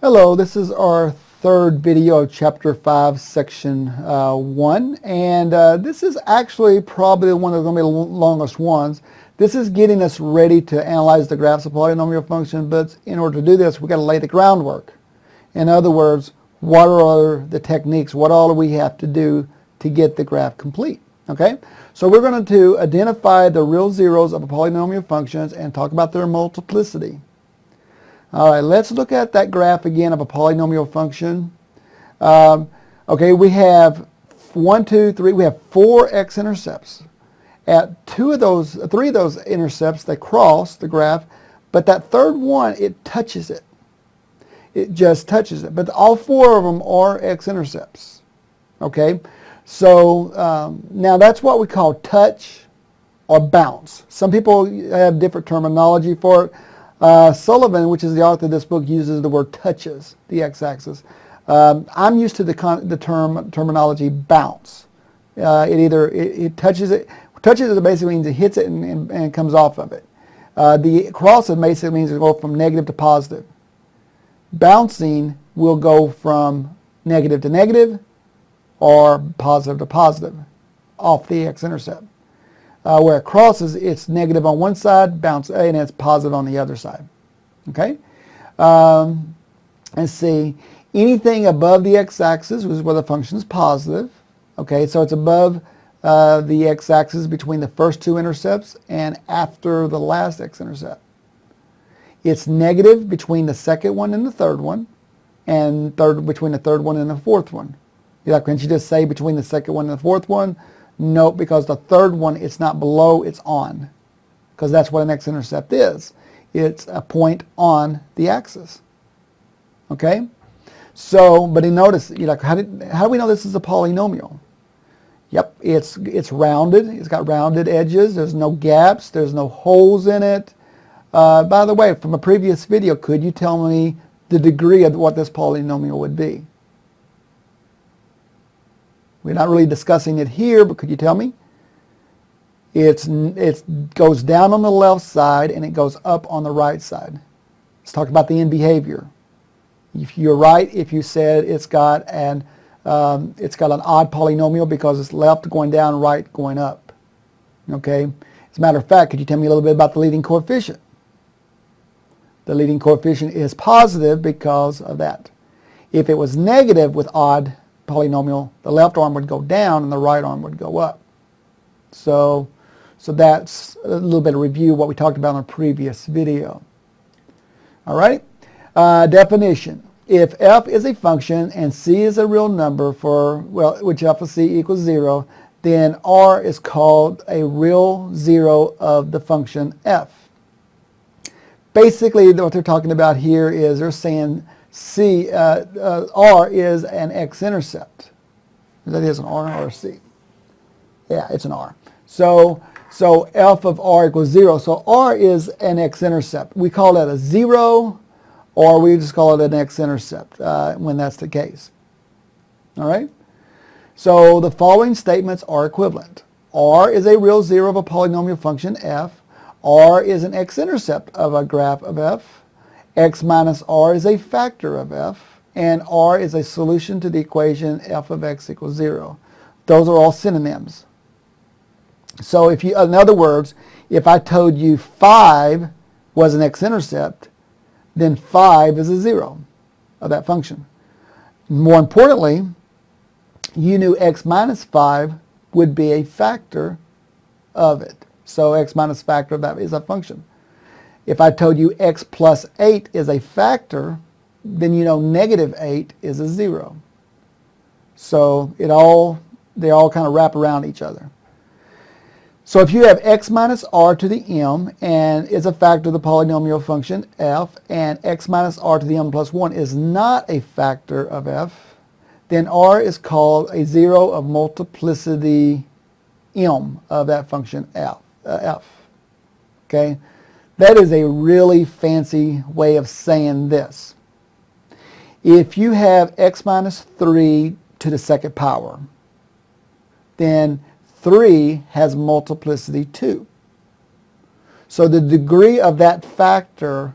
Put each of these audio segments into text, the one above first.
Hello, this is our third video of Chapter 5, Section 1, and this is actually probably one of the longest ones. This is getting us ready to analyze the graphs of polynomial function, but in order to do this, we've got to lay the groundwork. In other words, what are the techniques, what all do we have to do to get the graph complete? Okay, so we're going to identify the real zeros of a polynomial functions and talk about their multiplicity. All right, let's look at that graph again of a polynomial function. Okay, we have 1, 2, 3, we have 4 x-intercepts. At three of those intercepts, they cross the graph, but that third one, it touches it. It just touches it. But all 4 of them are x-intercepts. Okay, so now that's what we call touch or bounce. Some people have different terminology for it. Sullivan, which is the author of this book, uses the word touches the x-axis. I'm used to the terminology bounce. It touches it. Touches it basically means it hits it and comes off of it. The cross it basically means it goes from negative to positive. Bouncing will go from negative to negative or positive to positive off the x-intercept. Where it crosses, it's negative on one side, bounce, and it's positive on the other side. Okay? Let's see. Anything above the x-axis is where the function is positive. Okay, so it's above the x-axis between the first 2 intercepts and after the last x-intercept. It's negative between the second one and the third one, and between the third one and the fourth one. Can't you just say between the second one and the fourth one? No, because the third one, it's not below, it's on. Because that's what an x-intercept is. It's a point on the axis. Okay? So, but you notice, how do we know this is a polynomial? Yep, it's rounded. It's got rounded edges. There's no gaps. There's no holes in it. By the way, from a previous video, could you tell me the degree of what this polynomial would be? We're not really discussing it here, but could you tell me? It goes down on the left side and it goes up on the right side. Let's talk about the end behavior. If you're right, if you said it's got an odd polynomial because it's left going down, right going up. Okay. As a matter of fact, could you tell me a little bit about the leading coefficient? The leading coefficient is positive because of that. If it was negative with odd polynomial, the left arm would go down and the right arm would go up. So that's a little bit of review of what we talked about in a previous video. All right. Definition. If f is a function and c is a real number which f of c equals 0, then r is called a real zero of the function f. Basically, what they're talking about here is they're saying R is an x-intercept. That is an R or a C? Yeah, it's an R. So f of r equals 0. So r is an x-intercept. We call that a 0, or we just call it an x-intercept when that's the case. All right? So the following statements are equivalent. R is a real zero of a polynomial function f. R is an x-intercept of a graph of f. X minus r is a factor of f, and r is a solution to the equation f of x equals 0. Those are all synonyms. So in other words, if I told you 5 was an x-intercept, then 5 is a 0 of that function. More importantly, you knew x minus 5 would be a factor of it. So x minus factor of that is a function. If I told you x plus 8 is a factor, then you know negative 8 is a 0. So they all kind of wrap around each other. So if you have x minus r to the m and is a factor of the polynomial function f, and x minus r to the m plus 1 is not a factor of f, then r is called a 0 of multiplicity m of that function f. Okay? That is a really fancy way of saying this. If you have x minus 3 to the second power, then 3 has multiplicity 2. So the degree of that factor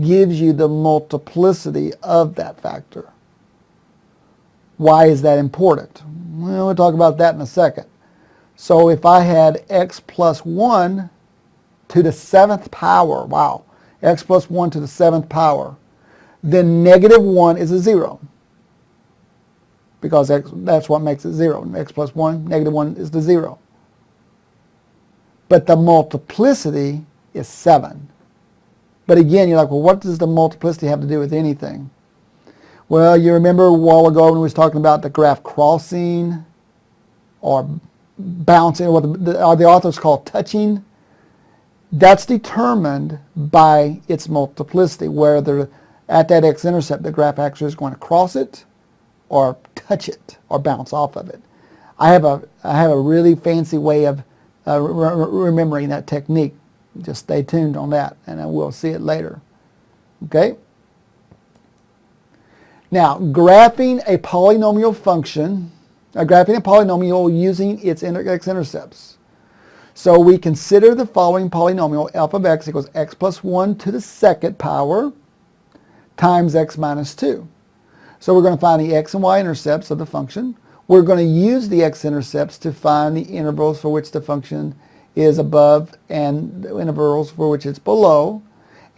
gives you the multiplicity of that factor. Why is that important? Well, we'll talk about that in a second. So if I had x plus 1 to the 7th power, wow, x plus 1 to the 7th power, then negative 1 is a 0. Because that's what makes it 0. X plus 1, negative 1 is the 0. But the multiplicity is 7. But again, you're like, well, what does the multiplicity have to do with anything? Well, you remember a while ago when we was talking about the graph crossing or bouncing, or what the authors call touching. That's determined by its multiplicity, whether at that x-intercept the graph actually is going to cross it or touch it or bounce off of it. I have a really fancy way of remembering that technique. Just stay tuned on that, and then we'll see it later. Okay? Now, graphing a polynomial function, graphing a polynomial using its x-intercepts. So we consider the following polynomial, f of x equals x plus 1 to the 2nd power times x minus 2. So we're going to find the x and y intercepts of the function. We're going to use the x-intercepts to find the intervals for which the function is above and the intervals for which it's below.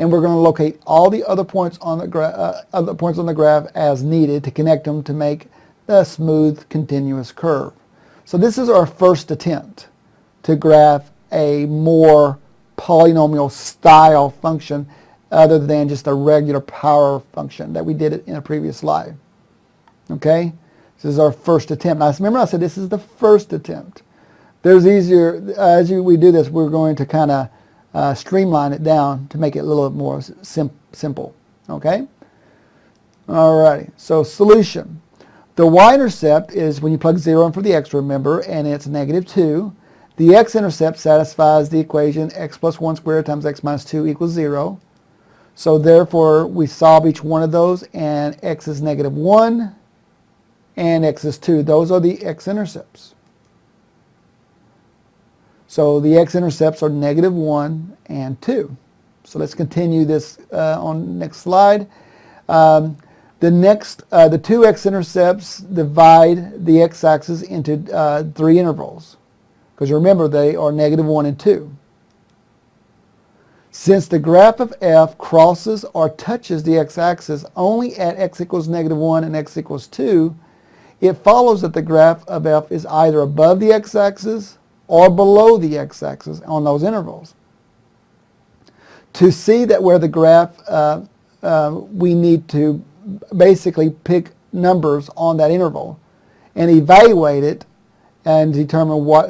And we're going to locate all the other points on the graph as needed to connect them to make a smooth, continuous curve. So this is our first attempt to graph a more polynomial style function other than just a regular power function that we did in a previous slide. Okay? This is our first attempt. Now remember I said this is the first attempt. There's easier, as we do this, we're going to kind of streamline it down to make it a little bit more simple. Okay? Alrighty, so solution. The y-intercept is when you plug 0 in for the x, remember, and it's negative 2. The x-intercept satisfies the equation x plus 1 squared times x minus 2 equals 0. So therefore, we solve each one of those, and x is negative 1, and x is 2. Those are the x-intercepts. So the x-intercepts are negative 1 and 2. So let's continue this on the next slide. The two x-intercepts divide the x-axis into 3 intervals. Because remember, they are negative 1 and 2. Since the graph of f crosses or touches the x-axis only at x equals negative 1 and x equals 2, it follows that the graph of f is either above the x-axis or below the x-axis on those intervals. To see that where the graph, we need to basically pick numbers on that interval and evaluate it and determine what,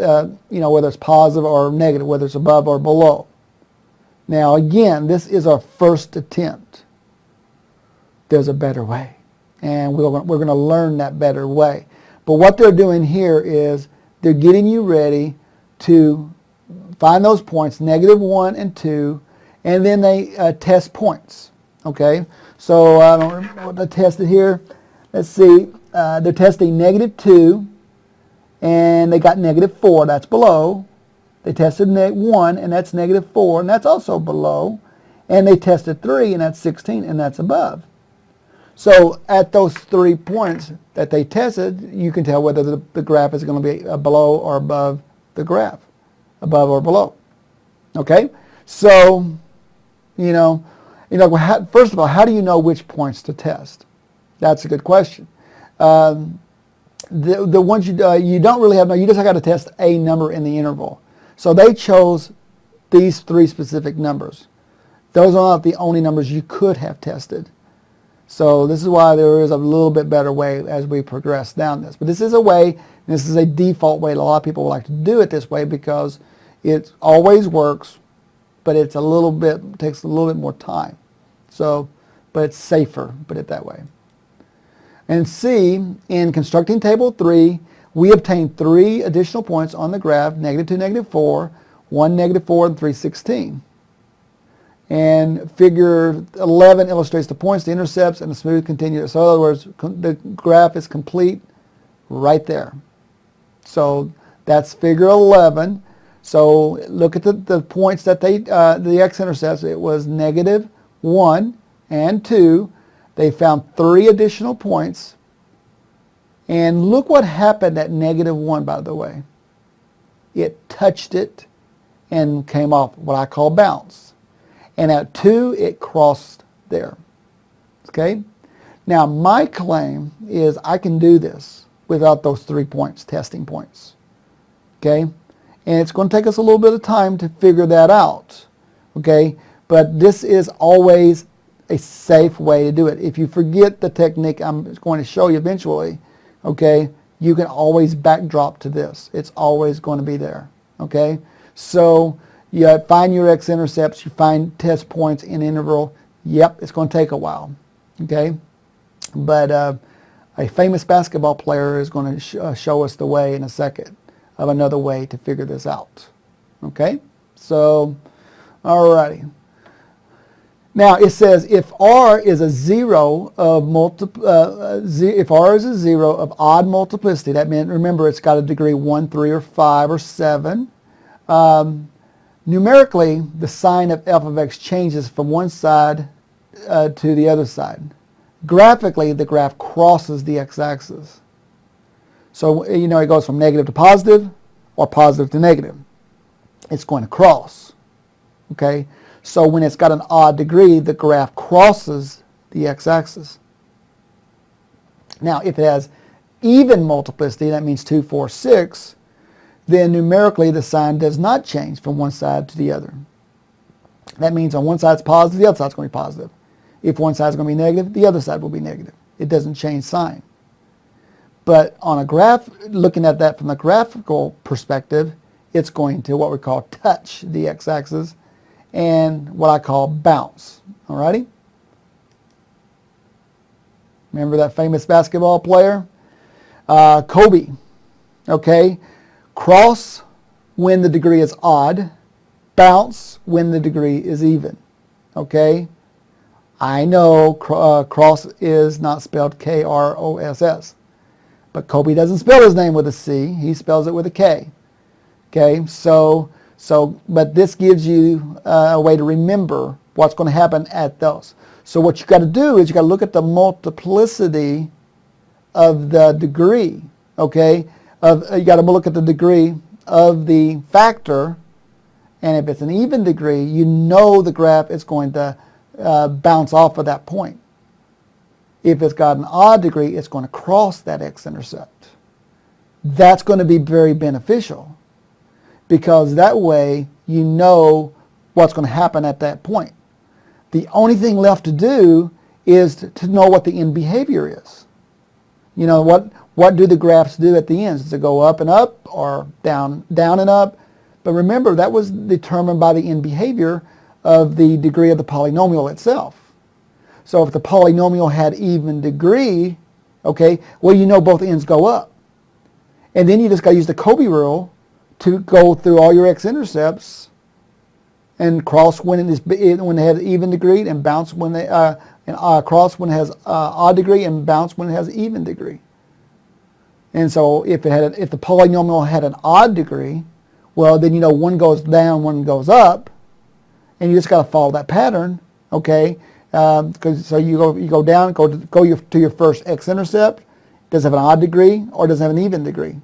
whether it's positive or negative, whether it's above or below. Now again, this is our first attempt. There's a better way, and we're going to learn that better way. But what they're doing here is they're getting you ready to find those points, negative 1 and 2, and then they test points. Okay, so I don't remember what they tested here. Let's see, they're testing negative 2, and they got negative 4, that's below. They tested 1, and that's negative 4, and that's also below. And they tested 3, and that's 16, and that's above. So at those 3 points that they tested, you can tell whether the graph is going to be below or above the graph, above or below. Okay, so first of all, how do you know which points to test? That's a good question. The ones you don't really have, you just got to test a number in the interval. So they chose these 3 specific numbers. Those are not the only numbers you could have tested. So this is why there is a little bit better way as we progress down this. But this is a way, and this is a default way. A lot of people like to do it this way because it always works, but it's takes a little bit more time. So, but it's safer, put it that way. And C, in constructing table 3, we obtained 3 additional points on the graph, negative 2, negative 4, 1, negative 4, and 3, 16. And figure 11 illustrates the points, the intercepts, and the smooth continuous. So in other words, the graph is complete right there. So that's figure 11. So look at the points that the x-intercepts. It was negative 1 and 2. They found 3 additional points. And look what happened at -1, by the way. It touched it and came off, what I call bounce. And at 2, it crossed there. Okay? Now, my claim is I can do this without those 3 points, testing points. Okay? And it's going to take us a little bit of time to figure that out. Okay? But this is always a safe way to do it. If you forget the technique I'm going to show you eventually, okay, you can always backdrop to this. It's always going to be there. Okay? So you find your x-intercepts, you find test points in interval. Yep, it's going to take a while. Okay? But a famous basketball player is going to show us the way in a second of another way to figure this out. Okay? So, alrighty. Now it says if R is a zero of if R is a zero of odd multiplicity, that means, remember, it's got a degree 1, 3, or 5, or 7. Numerically, the sign of f of x changes from one side to the other side. Graphically, the graph crosses the x-axis. So, you know, it goes from negative to positive or positive to negative. It's going to cross. Okay? So when it's got an odd degree, the graph crosses the x-axis. Now, if it has even multiplicity, that means 2, 4, 6, then numerically the sign does not change from one side to the other. That means on one side it's positive, the other side's going to be positive. If one side is going to be negative, the other side will be negative. It doesn't change sign. But on a graph, looking at that from the graphical perspective, it's going to what we call touch the x-axis and what I call bounce. Alrighty? Remember that famous basketball player? Kobe. Okay? Cross when the degree is odd. Bounce when the degree is even. Okay? I know cross is not spelled K-R-O-S-S. But Kobe doesn't spell his name with a C. He spells it with a K. Okay? But this gives you a way to remember what's going to happen at those. So what you got to do is you got to look at the multiplicity of the degree. Okay? You got to look at the degree of the factor. And if it's an even degree, you know the graph is going to bounce off of that point. If it's got an odd degree, it's going to cross that x-intercept. That's going to be very beneficial because that way you know what's going to happen at that point. The only thing left to do is to know what the end behavior is. You know, what do the graphs do at the ends? Does it go up and up or down and up? But remember, that was determined by the end behavior of the degree of the polynomial itself. So if the polynomial had even degree, okay, well, you know both ends go up. And then you just got to use the Kobe rule to go through all your x-intercepts and cross when it has even degree and bounce when they cross when it has odd degree and bounce when it has even degree. And so if the polynomial had an odd degree, well, then you know one goes down, one goes up. And you just got to follow that pattern, okay? So you go down, go to your first x-intercept. Does it have an odd degree or does it have an even degree?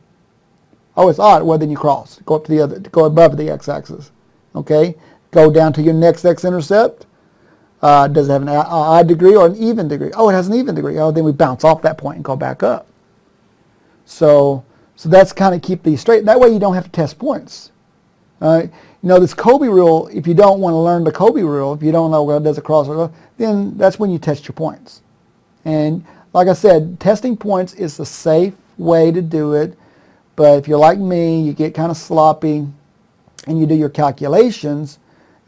Oh, it's odd. Well, then you cross. Go up to the other. Go above the x-axis, okay? Go down to your next x-intercept. Does it have an odd degree or an even degree? Oh, it has an even degree. Oh, then we bounce off that point and go back up. So that's kind of keep these straight. That way you don't have to test points. You know, this Kobe rule, if you don't want to learn the Kobe rule, if you don't know what does it cross, then that's when you test your points. And like I said, testing points is the safe way to do it. But if you're like me, you get kind of sloppy and you do your calculations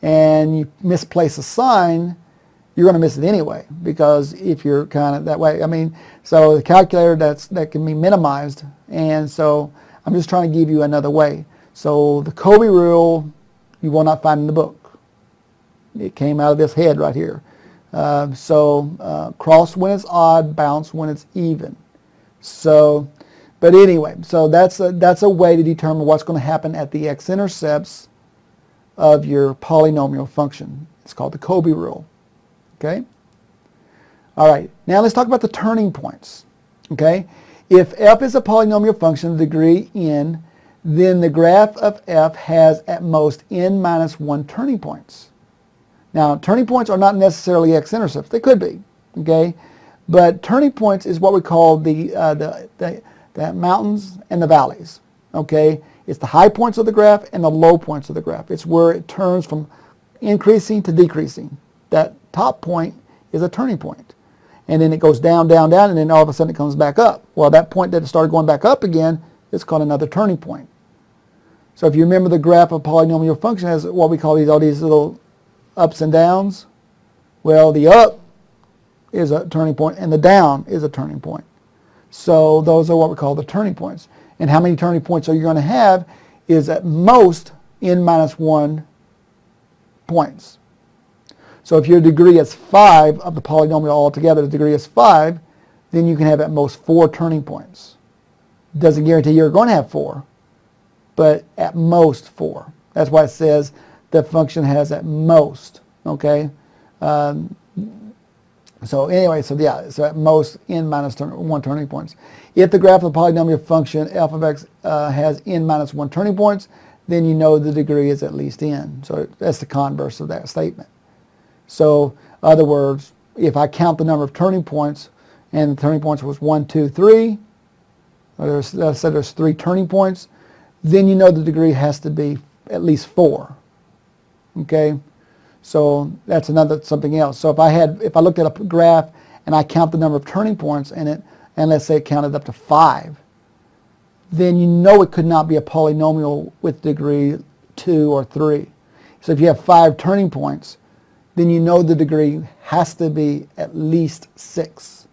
and you misplace a sign, you're going to miss it anyway. Because if you're kind of that way, I mean, so the calculator, that can be minimized. And so I'm just trying to give you another way. So the Kobe rule, you will not find in the book. It came out of this head right here. Cross when it's odd, bounce when it's even. So, but anyway, so that's a way to determine what's going to happen at the x-intercepts of your polynomial function. It's called the Kobe rule. Okay? All right, now let's talk about the turning points. Okay? If f is a polynomial function of degree n, then the graph of f has at most n minus 1 turning points. Now, turning points are not necessarily x-intercepts. They could be, okay? But turning points is what we call the mountains and the valleys, okay? It's the high points of the graph and the low points of the graph. It's where it turns from increasing to decreasing. That top point is a turning point. And then it goes down, down, down, and then all of a sudden it comes back up. Well, that point that it started going back up again is called another turning point. So if you remember, the graph of a polynomial function has what we call all these little ups and downs. Well, the up is a turning point and the down is a turning point. So those are what we call the turning points. And how many turning points are you going to have is at most n minus 1 points. So if your degree is 5 of the polynomial altogether, the degree is 5, then you can have at most 4 turning points. Doesn't guarantee you're going to have 4, but at most 4. That's why it says the function has at most, okay? So anyway, so at most n minus 1 turning points. If the graph of the polynomial function f of x has n minus 1 turning points, then you know the degree is at least n. So that's the converse of that statement. So in other words, if I count the number of turning points, and the turning points was 1, 2, 3, let's say there's 3 turning points, then you know the degree has to be at least 4. Okay? So that's something else. So if I looked at a graph and I count the number of turning points in it, and let's say it counted up to 5, then you know it could not be a polynomial with degree 2 or 3. So if you have 5 turning points, then you know the degree has to be at least 6.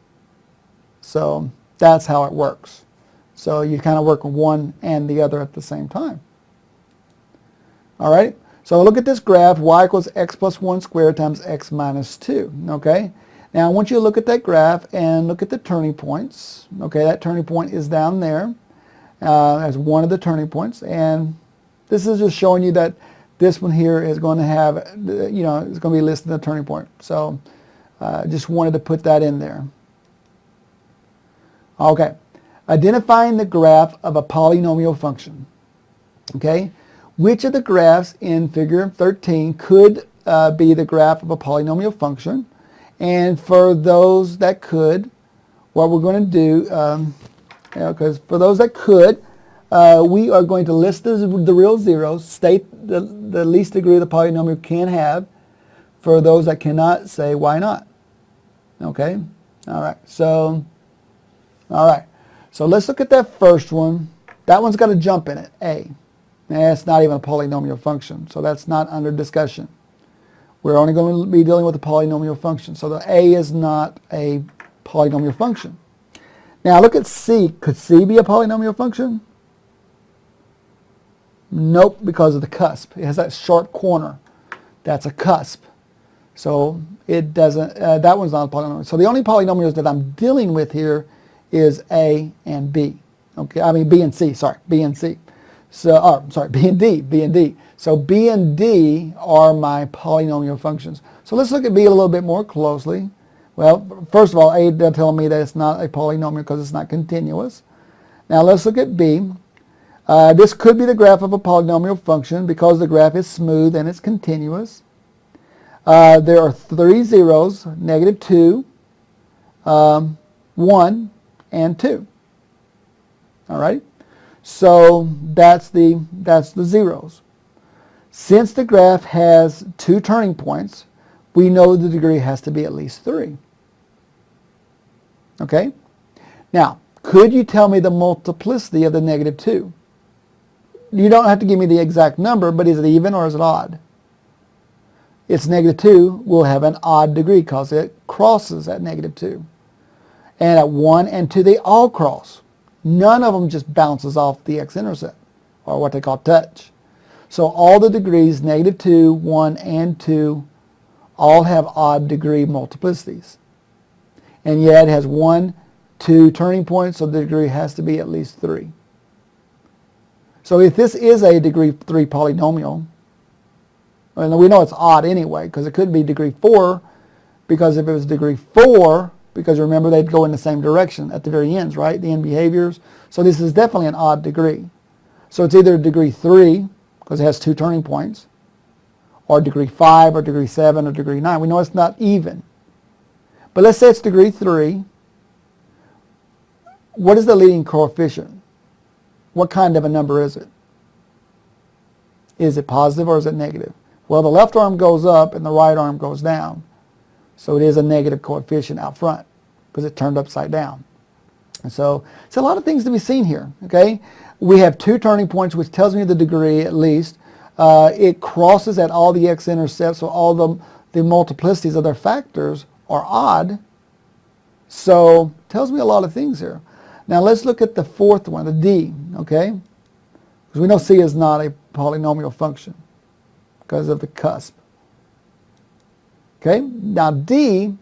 So that's how it works. So you kind of work with one and the other at the same time. All right? So look at this graph, y equals x plus 1 squared times x minus 2, okay? Now I want you to look at that graph and look at the turning points. Okay, that turning point is down there as one of the turning points, and this is just showing you that this one here is going to have, it's going to be listed as a turning point. So just wanted to put that in there. Okay, identifying the graph of a polynomial function. Okay, which of the graphs in figure 13 could be the graph of a polynomial function? And for those that could, what we're going to do, because for those that could, we are going to list the real zeros, state the least degree the polynomial can have. For those that cannot, say why not. Okay? All right. So let's look at that first one. That one's got a jump in it, a. That's not even a polynomial function, so that's not under discussion. We're only going to be dealing with a polynomial function, so the a is not a polynomial function. Now look at c. Could c be a polynomial function? Nope, because of the cusp. It has that sharp corner. That's a cusp. So it doesn't, that one's not a polynomial. So the only polynomials that I'm dealing with here is a and b. Okay, I mean b and c, sorry, b and c. So, b and d. So b and d are my polynomial functions. So let's look at b a little bit more closely. Well, first of all, a, they're telling me that it's not a polynomial because it's not continuous. Now let's look at b. This could be the graph of a polynomial function because the graph is smooth and it's continuous. There are 3 zeros, negative 2, 1, and 2. All right? So that's the zeros. Since the graph has 2 turning points, we know the degree has to be at least 3. Okay? Now, could you tell me the multiplicity of the negative 2? You don't have to give me the exact number, but is it even or is it odd? It's negative 2 will have an odd degree because it crosses at negative 2. And at 1 and 2, they all cross. None of them just bounces off the x-intercept, or what they call touch. So all the degrees, negative 2, 1, and 2, all have odd degree multiplicities. And yet it has 1, 2 turning points, so the degree has to be at least 3. So if this is a degree 3 polynomial, and we know it's odd anyway, because it could be degree 4, because if it was degree 4, because remember they'd go in the same direction at the very ends, right? The end behaviors. So this is definitely an odd degree. So it's either degree 3, because it has 2 turning points, or degree 5, or degree 7, or degree 9. We know it's not even. But let's say it's degree 3. What is the leading coefficient? What kind of a number is it? Is it positive or is it negative? Well, the left arm goes up and the right arm goes down. So it is a negative coefficient out front because it turned upside down. And so it's a lot of things to be seen here. Okay, we have 2 turning points, which tells me the degree at least. It crosses at all the x-intercepts, so all the multiplicities of their factors are odd. So it tells me a lot of things here. Now let's look at the fourth one, the D, okay? Because we know C is not a polynomial function because of the cusp. Okay, now D,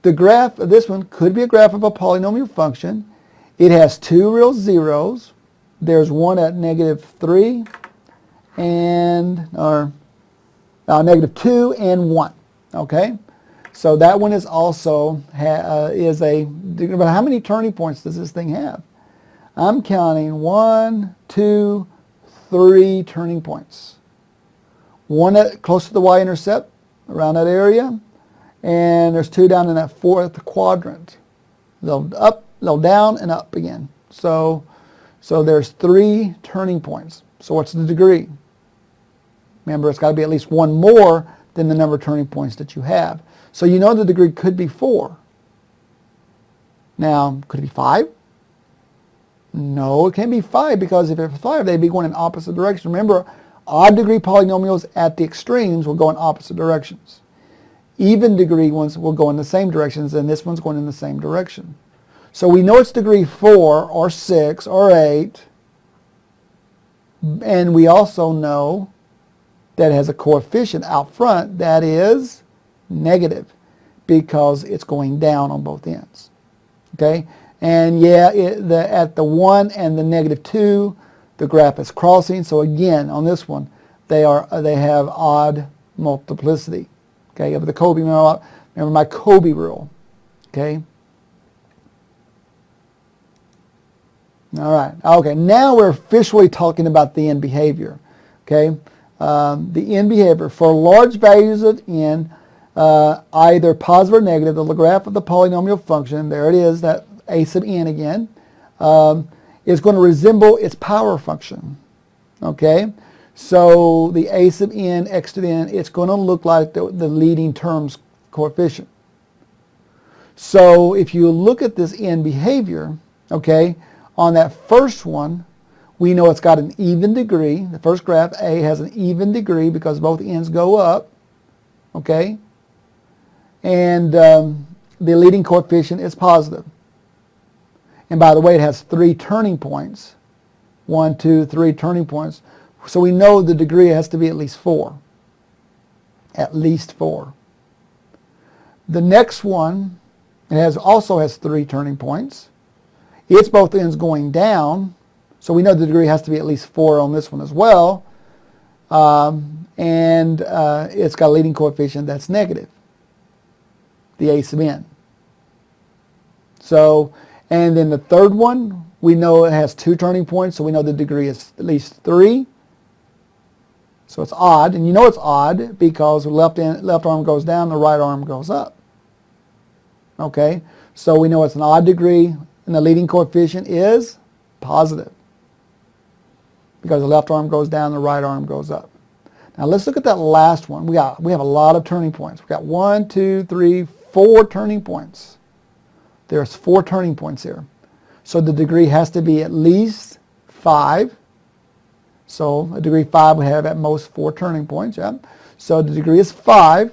the graph of this one could be a graph of a polynomial function. It has 2 real zeros. There's one at -3 and, or -2 and 1, okay? So that one is also, but how many turning points does this thing have? I'm counting 1, 2, 3 turning points. One close to the y-intercept, around that area, and there's 2 down in that 4th quadrant. Little up, little down, and up again. So there's 3 turning points. So what's the degree? Remember, it's got to be at least one more than the number of turning points that you have. So you know the degree could be 4. Now, could it be 5? No, it can't be 5, because if it's 5, they'd be going in opposite directions. Remember, odd degree polynomials at the extremes will go in opposite directions. Even degree ones will go in the same directions, and this one's going in the same direction. So we know it's degree 4 or 6 or 8, and we also know that it has a coefficient out front that is negative because it's going down on both ends. Okay, and yeah, at the 1 and the -2, the graph is crossing. So again, on this one, they have odd multiplicity. Okay, of the Kobe, remember my Kobe rule. Okay. All right. Okay. Now we're officially talking about the end behavior. Okay. The end behavior for large values of n, either positive or negative, the graph of the polynomial function, there it is, that a sub n again, is going to resemble its power function. Okay, so the a sub n, x to the n, it's going to look like the leading term's coefficient. So if you look at this end behavior, okay, on that first one, we know it's got an even degree. The first graph, A, has an even degree because both ends go up, okay? And the leading coefficient is positive. And by the way, it has 3 turning points. 1, 2, 3 turning points. So we know the degree has to be at least 4. At least 4. The next one, it also has 3 turning points. It's both ends going down. So we know the degree has to be at least 4 on this one as well. And it's got a leading coefficient that's negative, the a sub n. So, and then the third one, we know it has 2 turning points, so we know the degree is at least 3. So it's odd, and you know it's odd because the left arm goes down, the right arm goes up. Okay, so we know it's an odd degree, and the leading coefficient is positive, because the left arm goes down, the right arm goes up. Now let's look at that last one. We have a lot of turning points. We've got 1, 2, 3, 4 turning points. There's 4 turning points here. So the degree has to be at least 5. So a degree 5 would have at most 4 turning points. Yeah. So the degree is 5.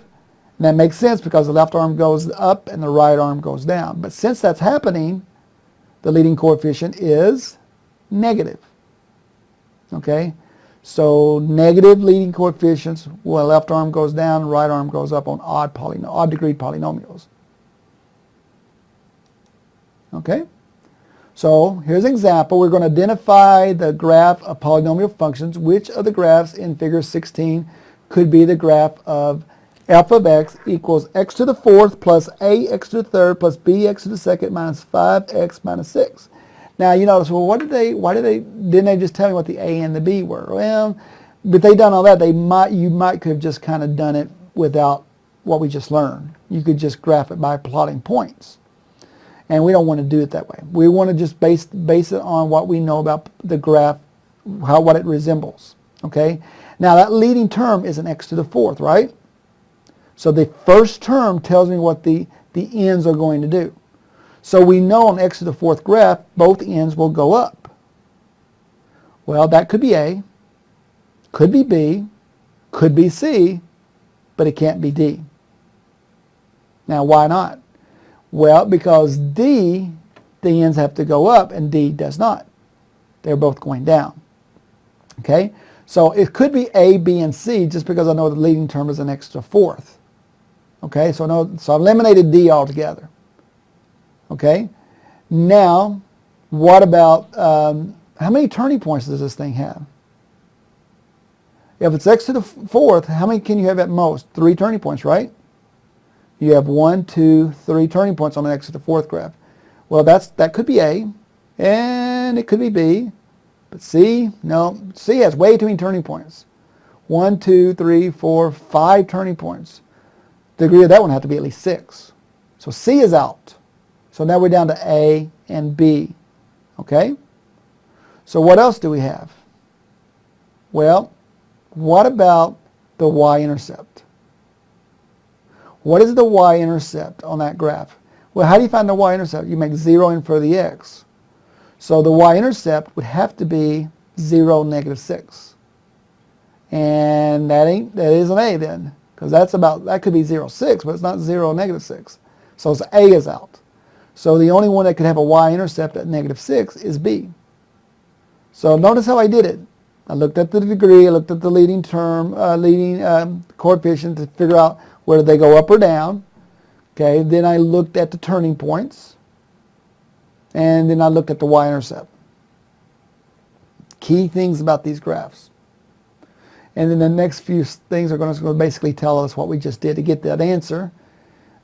And that makes sense because the left arm goes up and the right arm goes down. But since that's happening, the leading coefficient is negative. Okay, so negative leading coefficients, well, left arm goes down, right arm goes up on odd degree polynomials. Okay, so here's an example. We're going to identify the graph of polynomial functions. Which of the graphs in figure 16 could be the graph of f of x equals x to the fourth plus ax to the third plus bx to the second minus 5x minus 6. Now you notice, well, didn't they just tell me what the a and the b were? Well, but they done all that, you might could have just kind of done it without what we just learned. You could just graph it by plotting points. And we don't want to do it that way. We want to just base it on what we know about the graph, what it resembles. Okay? Now that leading term is an x to the fourth, right? So the first term tells me what the ends are going to do. So we know on x to the fourth graph, both ends will go up. Well, that could be A, could be B, could be C, but it can't be D. Now, why not? Well, because D, the ends have to go up, and D does not. They're both going down. Okay? So it could be A, B, and C just because I know the leading term is an x to the fourth. Okay? So I eliminated D altogether. Okay? Now, what about, how many turning points does this thing have? If it's x to the fourth, how many can you have at most? 3 turning points, right? You have 1, 2, 3 turning points on the x to the fourth graph. Well, that could be A, and it could be B, but C, no. C has way too many turning points. 1, 2, 3, 4, 5 turning points. The degree of that one has to be at least 6. So C is out. So now we're down to A and B. Okay? So what else do we have? Well, what about the y-intercept? What is the y-intercept on that graph? Well, how do you find the y-intercept? You make 0 in for the x. So the y-intercept would have to be 0, negative 6. And that isn't A then, because that could be 0, 6, but it's not 0, negative 6. So it's A is out. So the only one that could have a y-intercept at negative 6 is B. So notice how I did it. I looked at the degree, I looked at the leading term, coefficient to figure out whether they go up or down. Okay, then I looked at the turning points, and then I looked at the y-intercept. Key things about these graphs. And then the next few things are going to basically tell us what we just did to get that answer.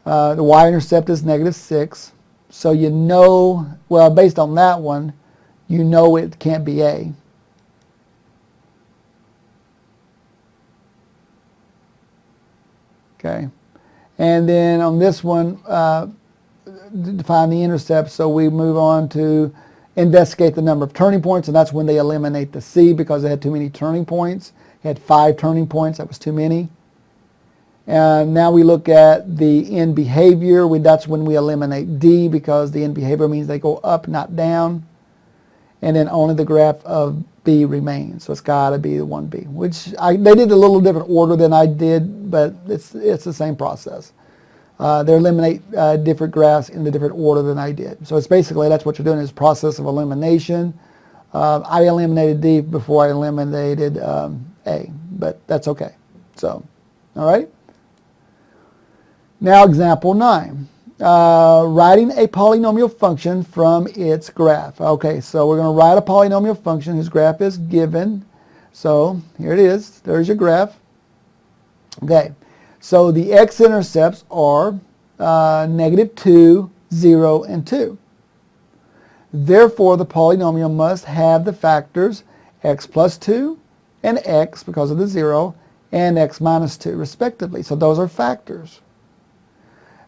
The y-intercept is negative 6, so you know, well, based on that one, you know it can't be A. Okay, and then on this one, define the intercept, so we move on to investigate the number of turning points, and that's when they eliminate the C because they had too many turning points. They had 5 turning points, that was too many. And now we look at the end behavior. That's when we eliminate D because the end behavior means they go up, not down. And then only the graph of B remains. So it's got to be the 1B, which they did a little different order than I did, but it's the same process. They eliminate different graphs in the different order than I did. So it's basically, that's what you're doing is process of elimination. I eliminated D before I eliminated A, but that's okay. So, all right. Now example 9. Writing a polynomial function from its graph. Okay, so we're going to write a polynomial function whose graph is given. So here it is. There's your graph. Okay, so the x-intercepts are negative 2, 0, and 2. Therefore, the polynomial must have the factors x plus 2 and x, because of the 0, and x minus 2, respectively. So those are factors.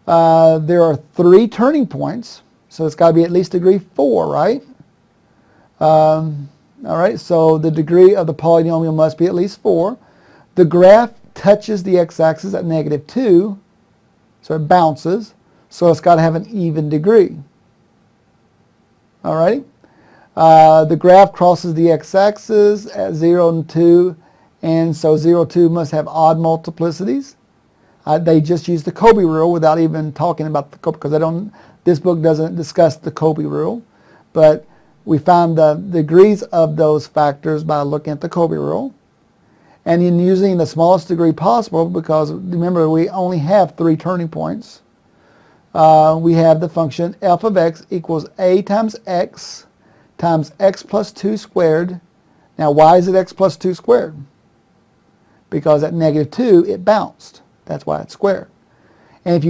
There are 3 turning points, so it's got to be at least degree 4, right? All right, so the degree of the polynomial must be at least 4. The graph touches the x-axis at negative 2, so it bounces, so it's got to have an even degree. All right, the graph crosses the x-axis at 0 and 2, and so 0, 2 must have odd multiplicities. They just use the Kobe rule without even talking about the Kobe, because this book doesn't discuss the Kobe rule, but we found the degrees of those factors by looking at the Kobe rule, and in using the smallest degree possible, because remember we only have 3 turning points. We have the function f of x equals a times x plus 2 squared. Now why is it x plus 2 squared? Because at negative 2 it bounced. That's why it's squared. And if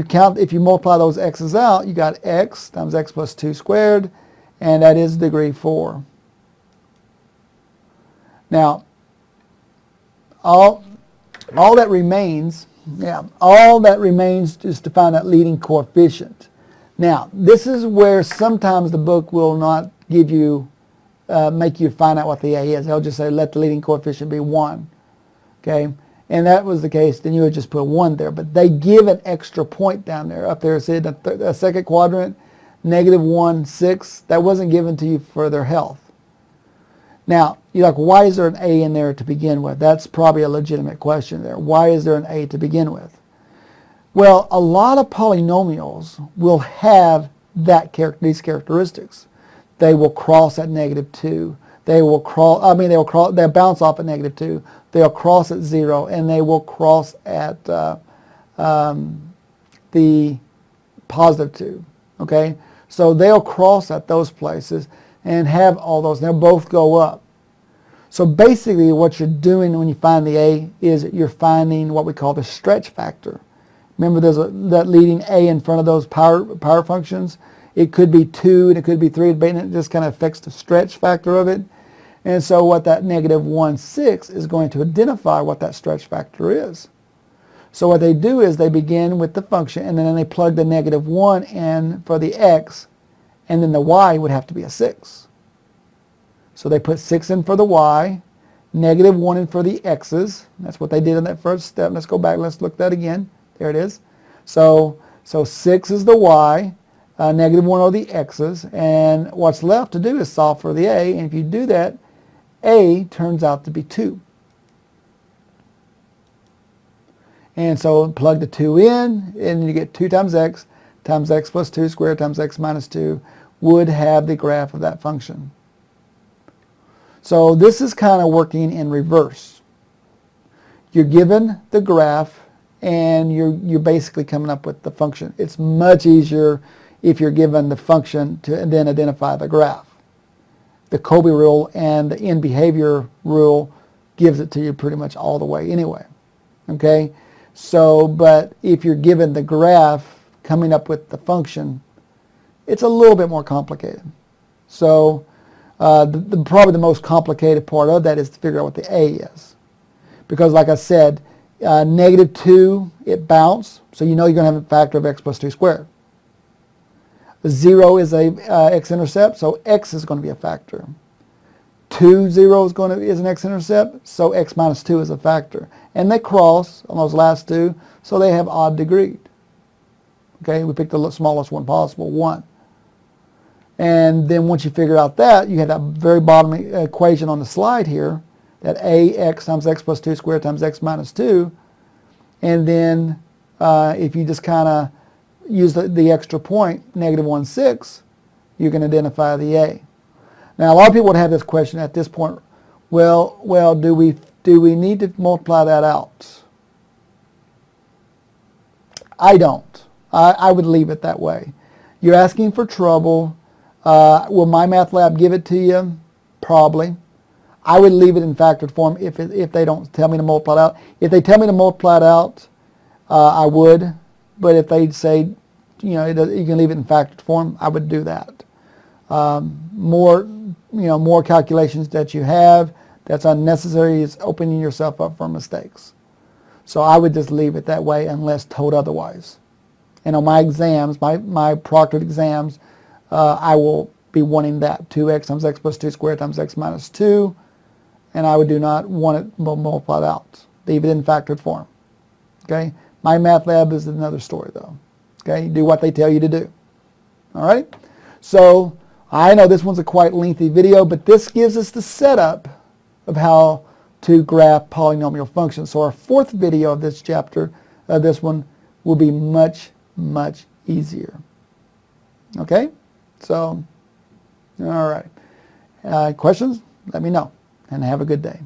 you multiply those x's out, you got x times x plus 2 squared, and that is degree 4. Now, all that remains is to find that leading coefficient. Now, this is where sometimes the book will not give you, make you find out what the a is. They'll just say, let the leading coefficient be 1. Okay? And that was the case, then you would just put 1 there. But they give an extra point down there. Up there it said the second quadrant, -1, 6. That wasn't given to you for their health. Now, you're like, why is there an a in there to begin with? That's probably a legitimate question there. Why is there an a to begin with? Well, a lot of polynomials will have these characteristics. They will cross at -2. They'll bounce off at -2. They'll cross at 0, and they will cross at the +2. Okay, so they'll cross at those places and have all those. They'll both go up. So basically, what you're doing when you find the a is you're finding what we call the stretch factor. Remember, there's that leading a in front of those power functions. It could be 2 and it could be 3, and it just kind of affects the stretch factor of it. And so what that -1, 6 is going to identify what that stretch factor is. So what they do is they begin with the function, and then they plug the -1 in for the x, and then the y would have to be a 6. So they put 6 in for the y, -1 in for the x's. That's what they did in that first step. Let's go back. Let's look at that again. There it is. So 6 is the y, -1 are the x's, and what's left to do is solve for the a, and if you do that, a turns out to be 2. And so plug the 2 in, and you get 2 times x plus 2 squared times x minus 2 would have the graph of that function. So this is kind of working in reverse. You're given the graph, and you're basically coming up with the function. It's much easier if you're given the function to then identify the graph. The Kobe rule and the end behavior rule gives it to you pretty much all the way anyway. Okay? So, but if you're given the graph, coming up with the function, it's a little bit more complicated. So, probably the most complicated part of that is to figure out what the a is. Because like I said, -2, it bounced, so you know you're going to have a factor of x plus 2 squared. 0 is a x-intercept, so x is going to be a factor. 2, 0 is an x-intercept, so x minus 2 is a factor. And they cross on those last two, so they have odd degree. Okay, we picked the smallest one possible, 1. And then once you figure out that, you have that very bottom equation on the slide here, that ax times x plus 2 squared times x minus 2. And then if you just kind of use the extra point, -1, 6, you can identify the a. Now, a lot of people would have this question at this point. Well, do we need to multiply that out? I don't. I would leave it that way. You're asking for trouble. Will my math lab give it to you? Probably. I would leave it in factored form if they don't tell me to multiply it out. If they tell me to multiply it out, I would. But if they say, you can leave it in factored form, I would do that. More calculations that you have that's unnecessary is opening yourself up for mistakes. So I would just leave it that way unless told otherwise. And on my exams, my proctored exams, I will be wanting that 2x times x plus 2 squared times x minus 2, and I do not want it multiplied out. Leave it in factored form. Okay? My math lab is another story though. Okay? Do what they tell you to do. All right? So I know this one's a quite lengthy video, but this gives us the setup of how to graph polynomial functions. So our fourth video of this chapter, this one, will be much, much easier. Okay? So, all right. Questions? Let me know, and have a good day.